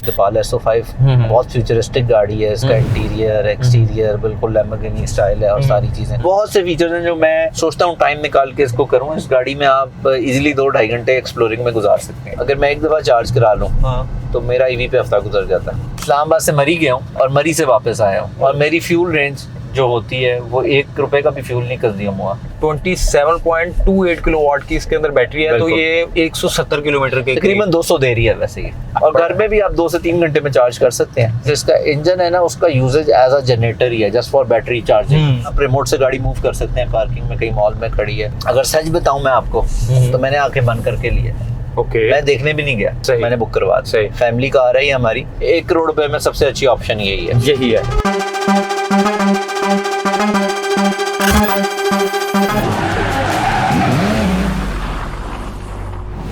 डिपाल SO5 बहुत futuristic गाड़ी है। इसका इंटीरियर एक्सटीरियर बिल्कुल लैम्बोर्गिनी स्टाइल है और सारी चीजें, बहुत से फीचर्स हैं जो मैं सोचता हूँ टाइम निकाल के इसको करूँ। इस गाड़ी में आप इजीली 2-2.5 घंटे एक्सप्लोरिंग में गुजार सकते हैं। अगर मैं एक दफा चार्ज करा लूँ तो मेरा ईवी पे हफ्ता गुजर जाता है। इस्लामाबाद से मरी गया हूँ और मरी से वापस आया हूँ और मेरी फ्यूल रेंज जो होती है वो 1 रुपए का भी फ्यूल नहीं कंज्यूम हुआ। 27.28 किलोवाट की इसके अंदर बैटरी है, तो ये 170 किलोमीटर के तकरीबन 200 दे रही है वैसे ही। और घर में भी आप 2 से 3 घंटे में चार्ज कर सकते हैं। जिसका इंजन है ना उसका यूजेज एज अ जनरेटर ही है, जस्ट फॉर बैटरी चार्जिंग। आप रिमोट से गाड़ी मूव कर सकते हैं, पार्किंग में कहीं मॉल में खड़ी है। अगर सच बताऊं मैं आपको तो मैंने आंखें बंद करके लिए। मैं देखने भी नहीं गया, मैंने बुक करवा दी। फैमिली कार है हमारी। 1 करोड़ रुपए में सबसे अच्छी ऑप्शन यही है।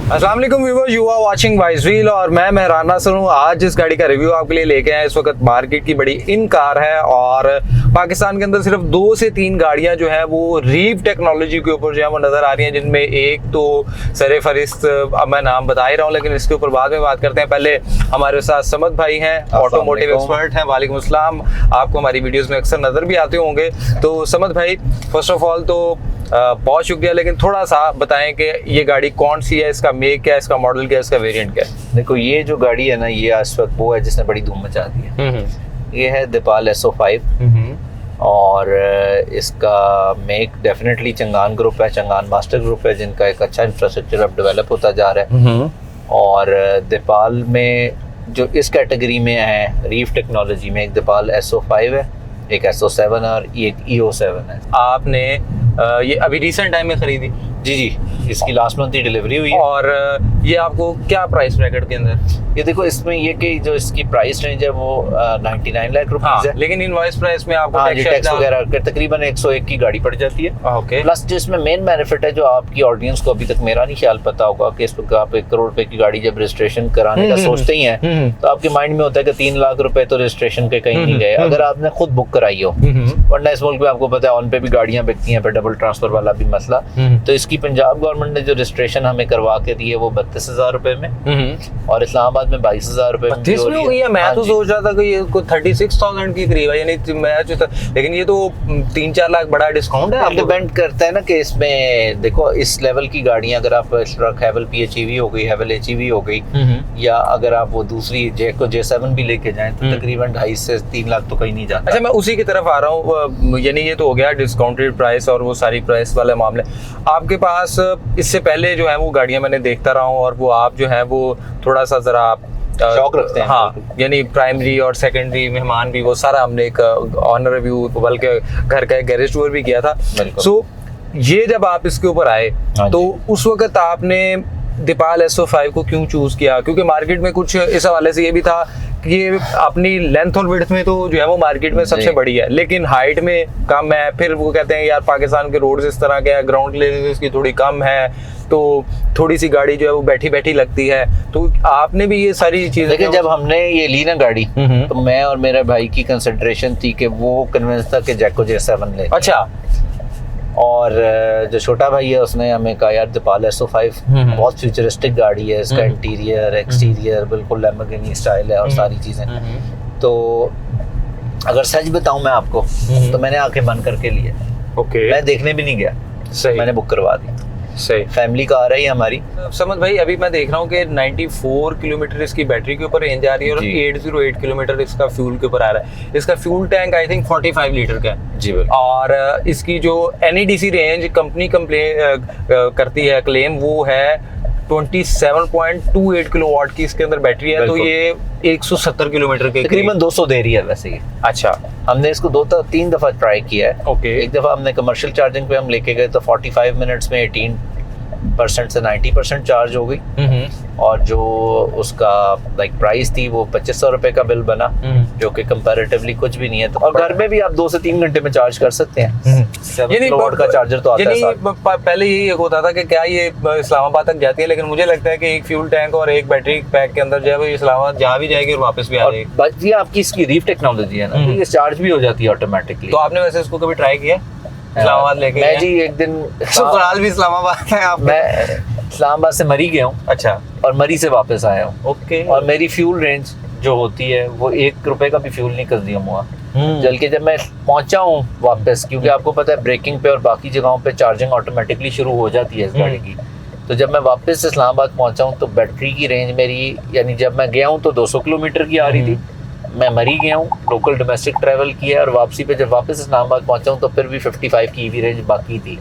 अस्सलाम वालेकुम viewers, you are watching wise wheel और मैं मेहरान नासिर हूँ। आज जिस गाड़ी का रिव्यू आपके लिए लेके आए, इस वक्त मार्केट की बड़ी इन कार है और पाकिस्तान के अंदर सिर्फ 2 से 3 गाड़ियां जो है वो रीव टेक्नोलॉजी के ऊपर जो है वो नजर आ रही हैं, जिनमें एक तो सरे फरिस्त, अब मैं नाम बता ही रहा हूँ लेकिन इसके ऊपर बाद में बात करते हैं। पहले हमारे साथ समद भाई हैं, ऑटोमोटिव एक्सपर्ट हैं। वालेकुम अस्सलाम। आपको हमारी वीडियोस में अक्सर नजर भी आते होंगे। तो समद भाई, फर्स्ट ऑफ ऑल तो बहुत शुक्रिया, लेकिन थोड़ा सा बताएं कि ये गाड़ी कौन सी है, इसका मेक क्या है, इसका मॉडल क्या है, इसका वेरिएंट क्या है। देखो, ये जो गाड़ी है ना, ये आज वक्त वो है जिसने बड़ी धूम मचा दी है। ये है डिपाल SO5 और इसका मेक डेफिनेटली चंगान ग्रुप है, चंगान मास्टर ग्रुप है, जिनका एक अच्छा इंफ्रास्ट्रक्चर अब डेवलप होता जा रहा है। और डिपाल में जो इस कैटेगरी में है रीव टेक्नोलॉजी में, एक डिपाल SO5 है, एक SO7 और एक EO7 है। आपने ये अभी रिसेंट टाइम में खरीदी? जी, इसकी लास्ट मंथ ही डिलीवरी हुई है। और ये आपको क्या प्राइस ब्रैकेट के अंदर? ये देखो, इसमें ये कि जो इसकी प्राइस रेंज है वो 99 लाख रुपीस है, लेकिन इनवॉइस प्राइस में आपको टैक्स वगैरह कर तकरीबन 101 की गाड़ी पड़ जाती है। प्लस जिसमें मेन बेनिफिट है, जो आपकी ऑडियंस को अभी तक मेरा नहीं ख्याल पता होगा, कि इस पर आप 1 करोड़ रुपए की गाड़ी जब रजिस्ट्रेशन कराने का सोचते ही हैं तो आपके माइंड में होता है कि 3 लाख रुपए तो रजिस्ट्रेशन के कहीं नहीं गए, अगर आपने खुद बुक कराई हो। वरना इस मुल्क में आपको पता है ऑन पे भी गाड़ियां बिकती हैं, पर डबल ट्रांसफर वाला भी मसला। तो इसकी पंजाब गवर्नमेंट ने जो रजिस्ट्रेशन हमें करवा के दी है वो 32,000 रुपए में, और इस्लामाबाद में 22,000 रुपए में हो गई है। मैं तो सोच रहा था कि ये 36,000 की करीब है, यानी लेकिन ये तो 3-4 लाख बड़ा डिस्काउंट है। डिपेंड करता है ना कि इसमें देखो, इस लेवल की गाड़ियां अगर आप हैवल PHEV हो गई, हैवल HEV हो गई, या अगर आप वो दूसरी J7 भी लेके जाएं तो तकरीबन 2.5 से 3 लाख तो कहीं नहीं जाता। अच्छा, मैं उसी की तरफ आ रहा हूँ, यानी ये तो हो गया डिस्काउंटेड प्राइस और वो सारी प्राइस वाले मामले। आपके पास इससे पहले जो है वो गाड़ियां मैंने देखता रहा हूँ, और वो आप जो है वो थोड़ा सा जरा आप शौक रखते हैं। हाँ, यानी प्राइमरी और सेकेंडरी मेहमान भी, वो सारा हमने एक ऑनर रिव्यू, बल्कि घर का एक गैरेज टूर भी किया था। सो ये जब आप इसके ऊपर आए तो उस वक्त आपने डिपाल SO5 को क्यों चूज किया? क्योंकि मार्केट में कुछ इस हवाले से ये भी था कि ये अपनी लेंथ और विड्थ में तो जो है वो मार्केट में सबसे बड़ी है, लेकिन हाइट में कम है। फिर वो कहते हैं यार पाकिस्तान के रोड्स इस तरह के हैं, ग्राउंड क्लियरेंस इसकी थोड़ी कम है, तो थोड़ी सी गाड़ी जो है वो बैठी बैठी लगती है। तो आपने भी ये सारी चीजें, लेकिन जब हमने ये ली ना गाड़ी, तो मैं और मेरे भाई की कंसिडरेशन थी कि वो कन्विंस था कि जैको J7 ले। अच्छा। और जो छोटा भाई है उसने हमें कहा यार डिपाल SO5 बहुत फ्यूचरिस्टिक गाड़ी है, इसका इंटीरियर एक्सटीरियर बिल्कुल लैम्बोर्गिनी स्टाइल है और सारी चीजें। तो अगर सच बताऊं मैं आपको तो मैंने आंखें बंद करके लिए। मैं देखने भी नहीं गया, मैंने बुक करवा दी। सही। फैमिली कार है हमारी। समझ भाई, अभी मैं देख रहा हूँ कि 94 किलोमीटर इसकी बैटरी के ऊपर रेंज आ रही है और 808 किलोमीटर इसका फ्यूल के ऊपर आ रहा है। इसका fuel tank I think 45 litre का है जी बिल्कुल। और इसकी जो NEDC रेंज कंपनी करती है क्लेम, वो है 27.28 किलोवाट की इसके अंदर बैटरी है, तो ये 170 किलोमीटर के तकरीबन 200 दे रही है वैसे ही। अच्छा, हमने इसको 2-3 दफा ट्राई किया है। एक दफा हमने कमर्शियल चार्जिंग पे हम लेके गए तो 45 मिनट्स में 18% से 90% चार्ज हो गई, और जो उसका प्राइस थी वो 2500 रुपए का बिल बना, जो कि कंपैरेटिवली कुछ भी नहीं है। तो और घर में भी आप 2 से 3 घंटे में चार्ज कर सकते हैं। 7 किलोवाट का चार्जर तो आता है। पहले यही होता था कि क्या ये इस्लामाबाद तक जाती है, लेकिन मुझे लगता है कि एक फ्यूल टैंक और एक बैटरी पैक के अंदर जो है वो इस्लामाबाद जहाँ भी जाएगी और वापस भी आ जाएगी। ये आपकी इसकी रीव टेक्नोलॉजी है ना, ये चार्ज भी हो जाती है ऑटोमेटिकली। तो आपने वैसे इसको कभी ट्राई किया इस्लामाबाद लेके? मैं जी एक दिन ससुराल भी इस्लामाबाद है। मैं इस्लामाबाद से मरी गया हूँ। अच्छा। और मरी से वापस आया हूँ। ओके। और मेरी फ्यूल रेंज जो होती है वो 1 रुपए का भी फ्यूल नहीं कंज्यूम हुआ। बल्कि जब मैं पहुंचा हूँ वापस, क्योंकि आपको पता है ब्रेकिंग पे और बाकी जगहों पे चार्जिंग ऑटोमेटिकली शुरू हो जाती है इस गाड़ी की, तो जब मैं वापस इस्लामाबाद पहुंचा हूँ तो बैटरी की रेंज मेरी, यानी जब मैं गया हूँ तो 200 किलोमीटर की आ रही थी, मैं मरी गया हूँ, लोकल डोमेस्टिक ट्रैवल किया, और वापसी पे जब वापस इस्लामाबाद पहुंचा हूँ तो फिर भी 55 की ईवी रेंज बाकी थी,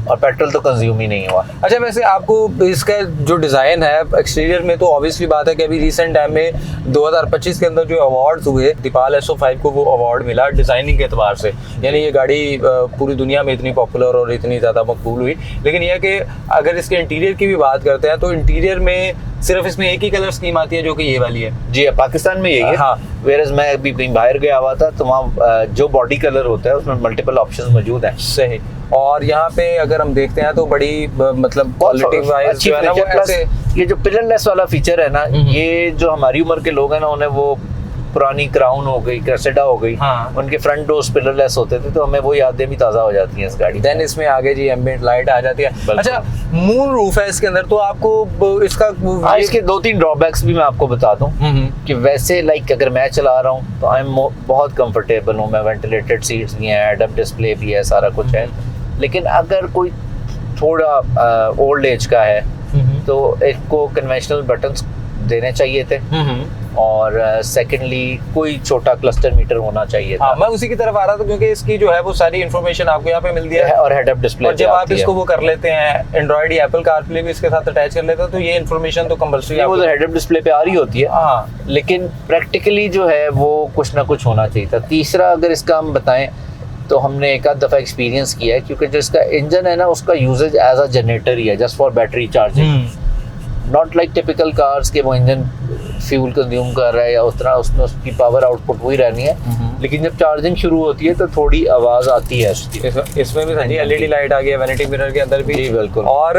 और पेट्रोल तो कंज्यूम ही नहीं हुआ। अच्छा, वैसे आपको इसका जो डिज़ाइन है एक्सटीरियर में, तो ऑब्वियसली बात है कि अभी रिसेंट टाइम में 2025 के अंदर जो अवार्ड्स हुए, दीपाल SO5 को वो अवार्ड मिला डिज़ाइनिंग के एतबार से, यानी ये गाड़ी पूरी दुनिया में इतनी पॉपुलर और इतनी ज़्यादा मकबूल हुई। लेकिन यह कि अगर इसके इंटीरियर की भी बात करते हैं तो इंटीरियर में सिर्फ इसमें एक ही कलर स्कीम आती है जो कि ये वाली है। जी पाकिस्तान में यही है। हाँ, वेरस मैं अभी कहीं बाहर गया हुआ था तो वहाँ जो बॉडी कलर होता है उसमें मल्टीपल ऑप्शंस मौजूद हैं। सही। और यहाँ पे अगर हम देखते हैं तो बड़ी मतलब क्वालिटी वाइज जो है ना वो ऐसे, ये जो पिलरलेस वाला फीचर है ना, ये जो हमारी उम्र के लोग हैं ना, उन्हें वो पुरानी क्राउन हो गई, क्रेसेडा हो गई, हाँ, उनके फ्रंट डोर्स पिलरलेस होते थे, तो हमें वो यादें भी ताज़ा हो जाती हैं इस गाड़ी। देन इसमें आगे जी एम्बिएंट लाइट आ जाती है। अच्छा, मून रूफ है इसके अंदर, तो आपको इसका इसके 2-3 ड्रॉबैक्स भी मैं आपको बता दूं कि वैसे लाइक अगर मैं चला रहा हूँ तो आई एम बहुत कंफर्टेबल हूँ मैं, वेंटिलेटेड सीट्स भी हैं, एडअप डिस्प्ले भी है, सारा कुछ है। लेकिन अगर कोई थोड़ा ओल्ड एज का है तो एक को कन्वेंशनल बटन्स देने चाहिए थे, और सेकेंडली कोई छोटा क्लस्टर मीटर होना चाहिए था। मैं उसी की तरफ आ रहा था, क्योंकि इसकी जो है वो सारी इन्फॉर्मेशन आपको यहाँ पे मिलती है, और हेड अप डिस्प्ले, और जब आप इसको वो कर लेते हैं एंड्रॉइड या एप्पल कारप्ले भी इसके साथ अटैच कर लेते हैं, तो ये इन्फॉर्मेशन तो कंपल्सरी वो हेड अप डिस्प्ले पे आ रही होती है। हाँ, लेकिन प्रैक्टिकली जो है वो कुछ ना कुछ होना चाहिए था। तीसरा अगर इसका हम बताएं तो हमने एक आध दफ़ा एक्सपीरियंस किया है, क्योंकि जो इसका इंजन है ना उसका यूजेज एज अ जनरेटर ही है, just for battery charging, not like typical cars के वो इंजन फ्यूल कंज्यूम कर रहा है या उस तरह उसमें उसकी पावर आउटपुट वही रहनी है। लेकिन जब चार्जिंग शुरू होती है तो थोड़ी आवाज़ आती है उसकी। इसमें भी सारी LED लाइट आ गई है, वैनिटी मिरर के अंदर भी। जी बिल्कुल। और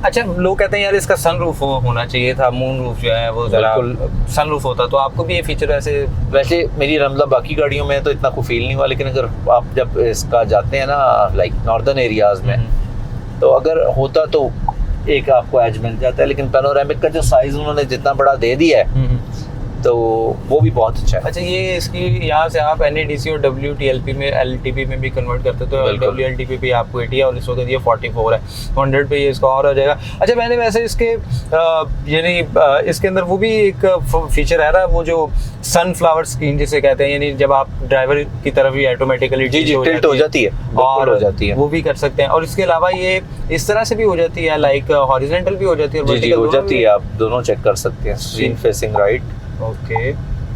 अच्छा, लोग कहते हैं यार इसका सनरूफ होना चाहिए था, मून रूफ जो है वो जरा सनरूफ होता, तो आपको भी ये फीचर वैसे मेरी रमला बाकी गाड़ियों में तो इतना कोई फील नहीं हुआ, लेकिन अगर आप जब इसका जाते हैं ना लाइक नॉर्दर्न एरियाज में, तो अगर होता तो एक आपको एज मिल जाता है। लेकिन पैनोरामिक का जो साइज उन्होंने जितना बड़ा दे दिया है तो वो भी बहुत अच्छा है। अच्छा, ये इसकी यहाँ से आप NADC और WLTP में LTP में भी कन्वर्ट करते तो WLTP पे आपको 80 है और इस वक्त ये 44 है, 100 पे ये इसका और हो जाएगा। अच्छा, मैंने वैसे इसके यानी इसके अंदर वो भी एक फीचर है ना, वो जो सनफ्लावर स्क्रीन जिसे कहते हैं, यानी जब आप ड्राइवर की तरफ ही ऑटोमेटिकली टिल्ट हो जाती है और हो जाती है, वो भी कर सकते हैं। और इसके अलावा ये इस तरह से भी हो जाती है, लाइक हॉरिजॉन्टल भी हो जाती है, वर्टिकल हो जाती है, आप दोनों चेक कर सकते हैं। Screen facing right, okay,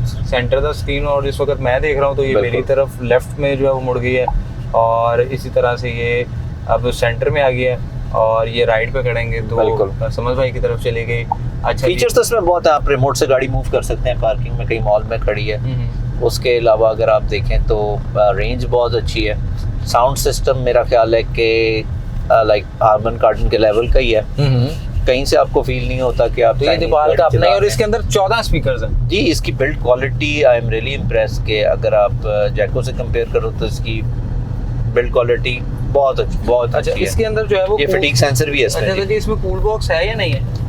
centre the screen, और इस वक्त मैं देख रहा हूँ तो ये मेरी तरफ लेफ्ट में जो है वो मुड़ गई है, और इसी तरह से ये अब सेंटर में आ गई है, और ये राइट पे करेंगे तो समझ भाई की तरफ चली गई। अच्छा, फीचर्स तो इसमें बहुत है, आप रिमोट से गाड़ी मूव कर सकते हैं, पार्किंग में कहीं मॉल में खड़ी है। उसके अलावा अगर आप देखें तो रेंज बहुत अच्छी है। साउंड सिस्टम मेरा ख्याल है कि लाइक हार्मन कार्डन के लेवल का ही है, कहीं से आपको फील नहीं होता कि आप तो ये दीपाल का अपना है, और इसके अंदर 14 स्पीकर्स हैं। जी, इसकी build quality I am really impress के अगर आप जैको से कंपेयर करो तो इसकी बिल्ड क्वालिटी बहुत अच्छी है। इसके अंदर जो है वो ये फटीग सेंसर भी है इसमें। अच्छा जी, इसमें कूल बॉक्स है या नहीं है?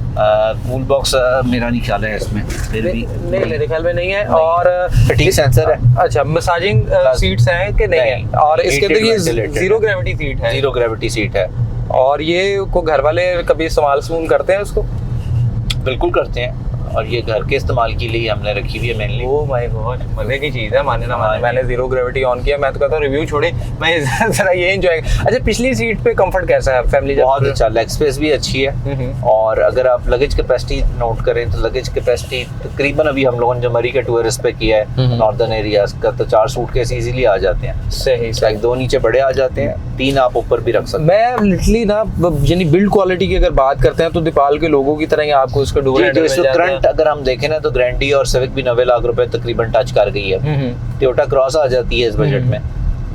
कूल बॉक्स मेरा नहीं ख्याल है इसमें, फिर भी नहीं मेरे ख्याल में नहीं है। और फटीग सेंसर है। अच्छा, मसाजिंग सीट्स हैं कि नहीं है? और इसके अंदर ये जीरो ग्रेविटी सीट है। जीरो ग्रेविटी सीट है। और ये को घर वाले कभी इस्तेमाल करते हैं उसको? बिल्कुल करते हैं, और ये घर के इस्तेमाल के लिए हमने रखी हुई है मेनली। ओह माय गॉड, मजे की चीज़ है, माने ना माने। मैंने जीरो ग्रेविटी ऑन किया, मैं तो कहता हूँ रिव्यू छोड़े, मैं जरा ये एंजॉय। अच्छा, पिछली सीट पे कंफर्ट कैसा है फैमिली? बहुत अच्छा, लेग स्पेस भी अच्छी है। और अगर आप लगेज कैपेसिटी नोट करें तो लगेज कैपेसिटी तकरीबन अभी हम लोगों ने जो मरी के टूरिस्ट पे किया है नॉर्दर्न एरियाज का, तो 4 सूटकेस इजीली आ जाते हैं। सही, 2 नीचे बड़े आ जाते हैं, 3 आप ऊपर भी रख सकते हैं। मैं लिटरली ना, यानी बिल्ड क्वालिटी की अगर बात करते हैं तो दीपाल के लोगों की तरह ही आपको इसका डोर करंट अगर हम देखें ना तो ग्रैंडी और सिविक भी 90 लाख रुपए तकरीबन टच कर गई है। टोयोटा क्रॉस आ जाती है इस बजट में,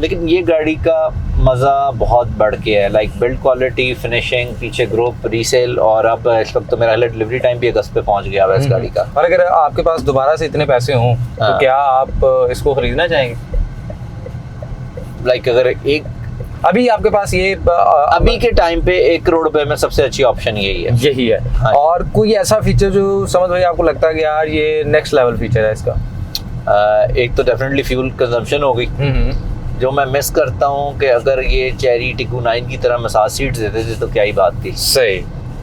लेकिन ये गाड़ी का मज़ा बहुत बढ़ के है। लाइक बिल्ड क्वालिटी, फिनिशिंग, पीछे ग्रुप, रीसेल, और अब इस वक्त तो मेरा डिलीवरी टाइम भी अगस्त पे पहुंच गया है इस गाड़ी का। और अगर आपके पास दोबारा से इतने पैसे हों तो क्या आप इसको खरीदना चाहेंगे? लाइक अगर एक अभी आपके पास ये अभी के टाइम पे 1 करोड़ रुपए में सबसे अच्छी ऑप्शन यही है। हाँ। और कोई ऐसा फीचर जो समझ भाई आपको लगता है कि यार ये नेक्स्ट लेवल फीचर है इसका? एक तो डेफिनेटली फ्यूल कंजम्पशन हो गई, जो मैं मिस करता हूँ कि अगर ये चेरी टिकू 9 की तरह मसाज सीट्स देते थे तो क्या ही बात थी। सही।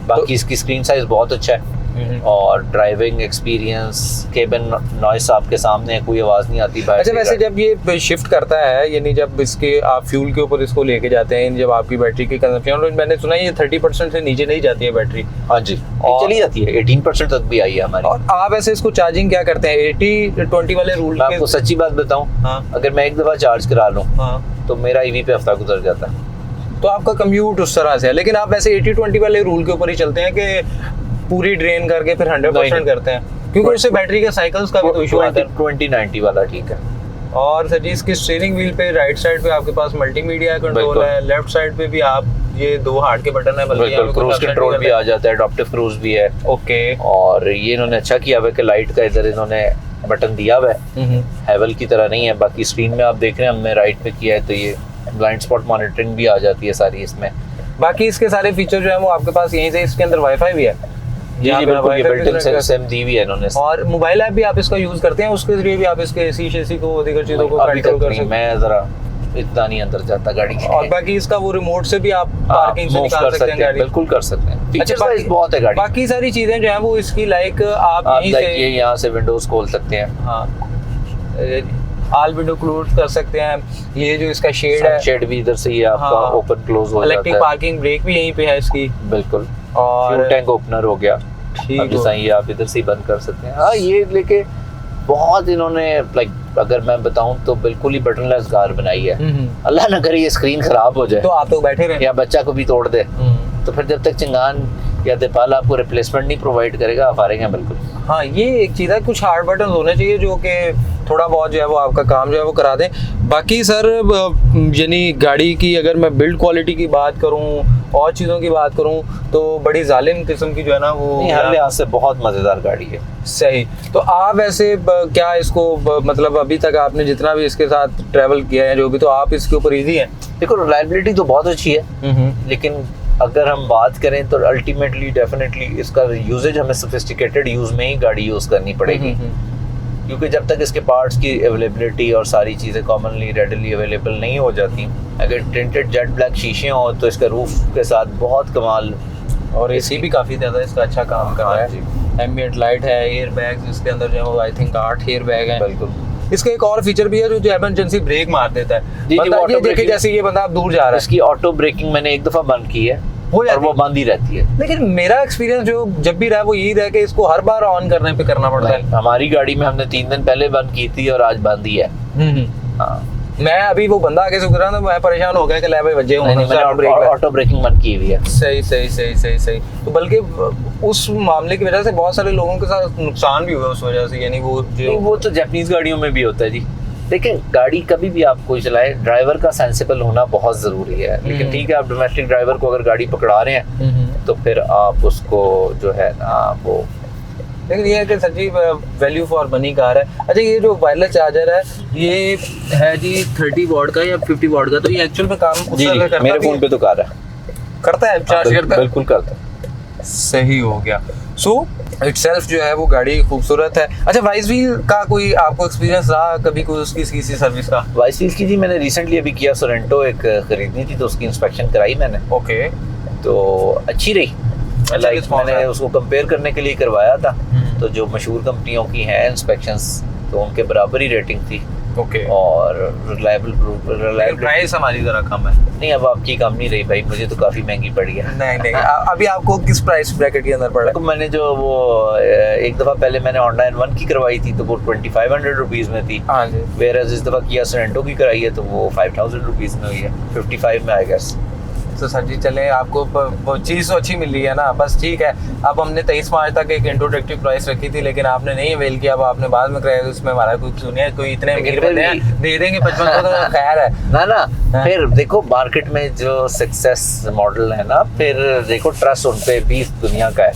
बाकी इसकी स्क्रीन साइज बहुत अच्छा है और ड्राइविंग एक्सपीरियंस, केबिन नॉइस आपके सामने है, कोई आवाज नहीं आती बाहर। अच्छा, वैसे जब ये शिफ्ट करता है, यानी जब इसके आप फ्यूल के ऊपर इसको लेके जाते हैं, जब आपकी बैटरी की कंजम्पशन, मैंने सुना है ये 30% से नीचे नहीं जाती है बैटरी। हाँ जी, चली जाती है, 18% तक भी आई है हमारी। और आप ऐसे इसको चार्जिंग क्या करते हैं 80-20 वाले रूल? मैं आपको सच्ची बात बताऊं, हाँ। अगर मैं एक दफा चार्ज करा लूं, हाँ। तो मेरा ईवी पे हफ्ता गुजर जाता है। तो आपका कम्यूट उस तरह से है, लेकिन आप वैसे 80-20 वाले रूल के ऊपर ही चलते हैं कि पूरी ड्रेन करके फिर 100% करते हैं? क्योंकि उससे बैटरी के साइकिल्स का भी तो इशू आता है। 2090 वाला ठीक है। और सर जी, इसकी स्टीयरिंग व्हील पे राइट साइड पे आपके पास मल्टीमीडिया कंट्रोल है, लेफ्ट साइड पे भी आप ये 2 हार्ट के बटन है, बल्कि क्रूज कंट्रोल भी आ जाता है, एडाप्टिव क्रूज भी है। ओके। और ये इन्होंने अच्छा किया हुआ है कि लाइट का इधर इन्होंने बटन दिया हुआ है, हैवल की तरह नहीं है। बाकी स्क्रीन में आप देख रहे हैं हमने राइट पे किया है, तो ये ब्लाइंड स्पॉट मॉनिटरिंग भी आ जाती है सारी इसमें। बाकी इसके सारे फीचर जो है वो आपके पास यहीं से, इसके अंदर वाईफाई भी है। जी बिल्कुल, ये बिल्ट-इन सिम दी हुई है इन्होंने। और मोबाइल ऐप भी आप इसका यूज करते हैं, उसके जरिए भी आप इसके एसी शेसी को, दीगर चीजों को कंट्रोल कर सकते हैं? मैं जरा इतना नहीं अंदर जाता गाड़ी के। और बाकी इसका वो रिमोट से भी आप पार्किंग से निकाल सकते हैं गाड़ी? बिल्कुल कर सकते हैं। अच्छा, बहुत है गाड़ी। बाकी सारी चीजें जो है वो इसकी लाइक आप यहीं से यहाँ से विंडोज खोल सकते हैं। हाँ, ऑल विंडो क्लोज कर सकते हैं। ये जो इसका शेड है, शेड भी इधर से ही आपका ओपन क्लोज हो जाता है। इलेक्ट्रिक पार्किंग ब्रेक भी यहीं पे है इसकी। बिल्कुल। और फ्यूल टैंक ओपनर हो गया, ठीक है, ये आप इधर से ही बंद कर सकते हैं। हाँ, ये लेके बहुत इन्होंने लाइक, अगर मैं बताऊं तो बिल्कुल ही बटनलेस कार बनाई है। अल्लाह ना करे ये स्क्रीन खराब हो जाए तो आप तो बैठे रहे या बच्चा को भी तोड़ दे, तो फिर जब तक चिंगान या देपाल आपको रिप्लेसमेंट नहीं प्रोवाइड करेगा, आप हारेंगे बिल्कुल। हाँ, ये एक चीज़ है, कुछ हार्ड बटन होने चाहिए जो कि थोड़ा बहुत जो है वो आपका काम जो है वो करा दें। बाकी सर, यानी गाड़ी की अगर मैं बिल्ड क्वालिटी की बात करूँ और चीज़ों की बात करूँ तो बड़ी जालिम किस्म की जो है ना वो, हर लिहाज से बहुत मज़ेदार गाड़ी है। सही। तो आप वैसे क्या इसको मतलब अभी तक आपने जितना भी इसके साथ ट्रैवल किया है जो भी, तो आप इसके ऊपर ईजी हैं? देखो, रिलायबिलिटी तो बहुत अच्छी है, लेकिन अगर हम बात करें तो अल्टीमेटली डेफिनेटली इसका यूजेज हमें सोफिस्टिकेटेड यूज में ही गाड़ी यूज करनी पड़ेगी, क्योंकि जब तक इसके पार्ट्स की अवेलेबिलिटी और सारी चीज़ें कॉमनली रेडली अवेलेबल नहीं हो जाती, अगर टिंटेड जेट ब्लैक शीशे हों तो इसका रूफ के साथ बहुत कमाल, और एसी भी काफ़ी ज़्यादा इसका अच्छा काम कर रहा है। एम्बिएंट लाइट है, एयर बैग्स इसके अंदर जो है आई थिंक 8 एयर बैग हैं। बिल्कुल। इसका एक और फीचर भी है जो इमरजेंसी ब्रेक मार देता है। ये देखिए, जैसे ये बंदा आप दूर जा रहा है, इसकी ऑटो ब्रेकिंग मैंने एक दफ़ा बंद की है और वो बंद ही रहती है। लेकिन मेरा एक्सपीरियंस जो जब भी रहा वो यही रहा कि इसको हर बार ऑन करने पे करना पड़ता है। हमारी गाड़ी में हमने 3 दिन पहले बंद की थी और आज बंद ही है। हाँ, मैं अभी वो बंदा आगे से गुजरा था, मैं परेशान हो गया कि ले भाई बजे ऑटो ब्रेकिंग बंद की हुई है। सही। तो बल्कि उस मामले की वजह से बहुत सारे लोगों के साथ नुकसान भी हुआ उस वजह से, यानी वो तो जापानीज गाड़ियों में भी होता है जी। लेकिन गाड़ी कभी भी आप कोई चलाए, ड्राइवर का सेंसिबल होना बहुत जरूरी है। लेकिन ठीक है, आप डोमेस्टिक ड्राइवर को अगर गाड़ी पकड़ा रहे हैं तो फिर आप उसको जो है ना वो, लेकिन ये है कि सच्ची वैल्यू फॉर मनी कार है। अच्छा, ये जो वायरलेस चार्जर है ये है जी 30 वॉट का या 50 वॉट का, तो ये एक्चुअल में काम करता है? मेरे फोन पे तो कार है, करता है, चार्ज करता है। बिल्कुल करता है। सही हो गया। सो इटसेल्फ जो है वो गाड़ी खूबसूरत है। अच्छा, वाइस व्हील का कोई आपको एक्सपीरियंस रहा कभी कोई उसकी किसी सर्विस का? वाइस व्हील की जी मैंने रिसेंटली अभी किया सोरेंटो एक खरीदनी थी, तो उसकी इंस्पेक्शन कराई मैंने। ओके। तो अच्छी रही। लाइक मैंने उसको कंपेयर करने के लिए करवाया था, तो जो मशहूर कंपनियों की हैं इंस्पेक्शंस, तो उनके बराबर ही रेटिंग थी। ओके। और रिलायबल प्राइस हमारी जरा कम है। नहीं, अब आपकी कम नहीं रही भाई, मुझे तो काफी महंगी पड़ी है। नहीं अभी आपको किस प्राइस ब्रैकेट के अंदर पड़ा है? तो मैंने जो वो एक दफा पहले मैंने Honda N1 की करवाई थी तो वो 2500 रुपीज में थी। हाँ जी। वेयर इस दफा किया सोरेंटो की कराई है तो वो 5000 रुपीज में हुई है, 55 में आई गेस। तो सर जी चले, आपको वो चीज़ तो अच्छी मिल रही है ना, बस ठीक है। अब हमने 23 मार्च तक एक इंट्रोडक्टिव प्राइस रखी थी, लेकिन आपने नहीं अवेल किया, अब आपने बाद में कराया, तो इसमें हमारा कुछ सुनिए, कोई इतने अमीर बंदे हैं दे देंगे 55 तो खैर है ना। फिर देखो मार्केट में जो सक्सेस मॉडल है ना, फिर देखो ट्रस्ट उन पे भी दुनिया का है।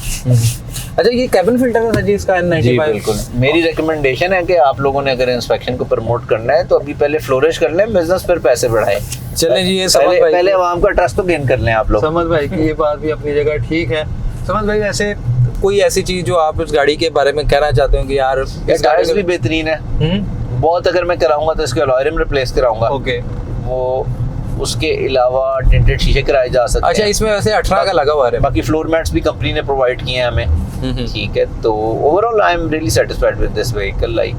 अच्छा, ये कैबिन फिल्टर है जी इसका जी N95? बिल्कुल। मेरी रिकमेंडेशन है कि आप लोगों ने अगर इंस्पेक्शन को प्रमोट करना है तो अभी पहले फ्लोरिश कर लें, बिजनेस पर पैसे बढ़ाएं। चलें जी, ये समझ पहले भाई पहले आवाम का ट्रस्ट तो गेन कर लें आप लोग। समझ भाई की ये बात भी अपनी जगह ठीक है। समझ भाई, वैसे कोई ऐसी चीज जो आप इस गाड़ी के बारे में कहना चाहते हो कि यार इस टायर्स भी बेहतरीन है, बहुत अगर मैं कराऊंगा तो इसके अलॉय रिम रिप्लेस कराऊंगा। ओके। वो उसके अलावा टिंटेड शीशे कराए जा सकते अच्छा, हैं। इसमें वैसे 18 का लगा हुआ है। बाकी फ्लोर मैट्स भी कंपनी ने प्रोवाइड किए हैं हमें। ठीक है, तो overall I am really satisfied with this vehicle. Like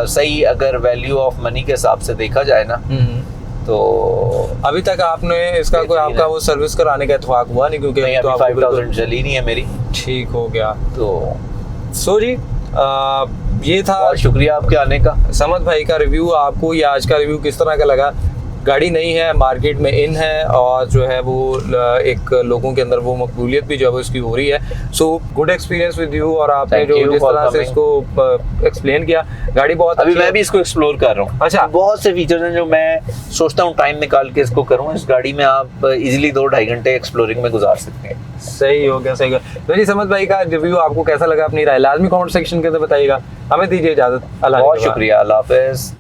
सही अगर वैल्यू ऑफ मनी के हिसाब से देखा जाए ना, तो अभी तक आपने इसका कोई आपका वो सर्विस कराने का इत्तेफाक हुआ नहीं? क्योंकि नहीं, तो अभी आपको 5000 चली नहीं है मेरी। ठीक हो गया। तो सो जी, ये था। बहुत शुक्रिया आपके आने का। समद भाई का रिव्यू। आपको ये आज का रिव्यू किस तरह का लगा? गाड़ी नहीं है, मार्केट में इन है, और जो है वो एक लोगों के अंदर वो मकबूलियत भी जो है उसकी हो रही है। So good experience with you, और आपने Thank जो you जिस for तरह से coming. इसको एक्सप्लेन किया, गाड़ी बहुत अभी अच्छी मैं है। भी इसको एक्सप्लोर कर रहा हूँ। अच्छा। बहुत से फीचर्स हैं जो मैं सोचता हूँ टाइम निकाल के इसको करूँ। इस गाड़ी में आप इजीली 2-2.5 घंटे एक्सप्लोरिंग में गुजार सकते हैं। सही हो गया, सही गया। तो जी, समद भाई का रिव्यू आपको कैसा लगा? अपनी राय लाजमी कमेंट सेक्शन के अंदर बताइएगा। हमें दीजिए इजाजत। अल्लाह बहुत शुक्रिया, अल्लाह हाफिज।